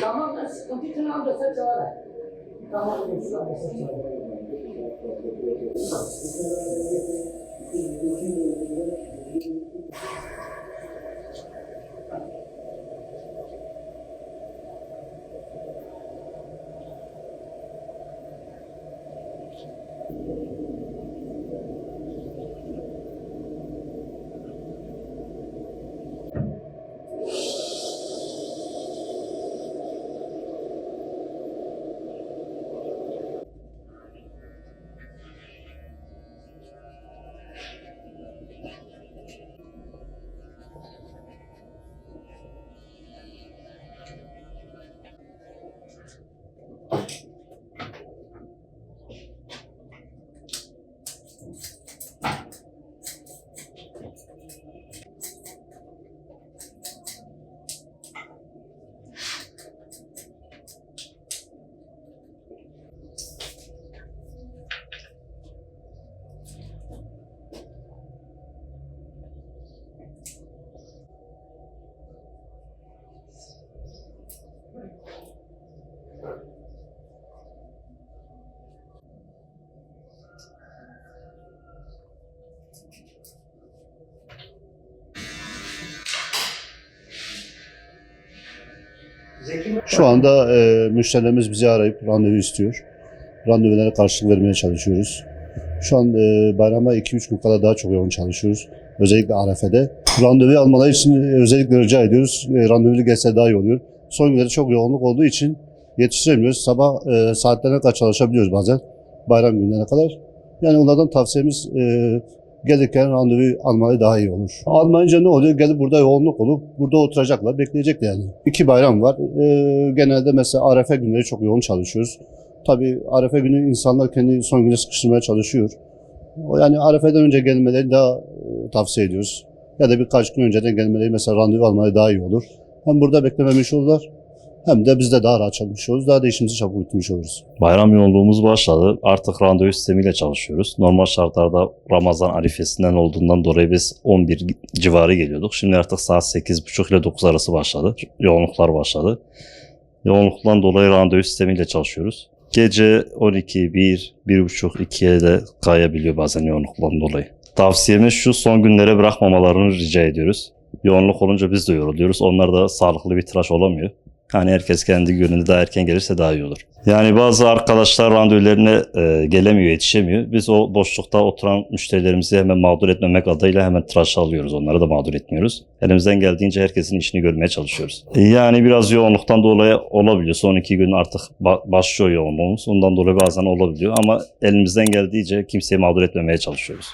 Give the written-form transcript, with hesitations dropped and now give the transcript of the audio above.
Tamam ben sıkıntı için amcası çağır. Tamam amcası çağır. Şu anda müşterilerimiz bizi arayıp randevu istiyor. Randevulara karşılık vermeye çalışıyoruz. Şu an bayrama 2-3 gün kala daha çok yoğun çalışıyoruz. Özellikle Arefe'de. Randevu almaları için özellikle rica ediyoruz. Randevulu gelse daha iyi oluyor. Son günlerde çok yoğunluk olduğu için yetiştiremiyoruz. Sabah saatlerine kadar çalışabiliyoruz bazen. Bayram günlerine kadar. Yani onlardan tavsiyemiz gelirken randevu almayı daha iyi olur. Almayınca ne oluyor? Gelip burada yoğunluk olup burada oturacaklar, bekleyecekler yani. 2 bayram var. Genelde mesela Arefe günleri çok yoğun çalışıyoruz. Tabii Arefe günü insanlar kendi son güne sıkıştırmaya çalışıyor. Yani Arefe'den önce gelmeleri daha tavsiye ediyoruz. Ya da birkaç gün önceden gelmeleri mesela randevu almayı daha iyi olur. Hem burada beklememiş olurlar. Hem de biz de daha rahat çalışmış oluruz. Daha da işimizi çabuk bitmiş oluruz. Bayram yoğunluğumuz başladı. Artık randevu sistemiyle çalışıyoruz. Normal şartlarda Ramazan arifesinden olduğundan dolayı biz 11 civarı geliyorduk. Şimdi artık saat 8.30 ile 9 arası başladı. Yoğunluklar başladı. Yoğunluktan dolayı randevu sistemiyle çalışıyoruz. Gece 12, 1, 1.30, 2'ye de kayabiliyor bazen yoğunluktan dolayı. Tavsiyemiz şu: son günlere bırakmamalarını rica ediyoruz. Yoğunluk olunca biz de yoruluyoruz. Onlar da sağlıklı bir tıraş olamıyor. Hani herkes kendi gününde daha erken gelirse daha iyi olur. Yani bazı arkadaşlar randevularına gelemiyor, yetişemiyor. Biz o boşlukta oturan müşterilerimizi hemen mağdur etmemek adıyla hemen tıraşa alıyoruz. Onları da mağdur etmiyoruz. Elimizden geldiğince herkesin işini görmeye çalışıyoruz. Yani biraz yoğunluktan dolayı olabiliyor. Son 2 gün artık başlıyor yoğunluğumuz. Ondan dolayı bazen olabiliyor ama elimizden geldiğince kimseyi mağdur etmemeye çalışıyoruz.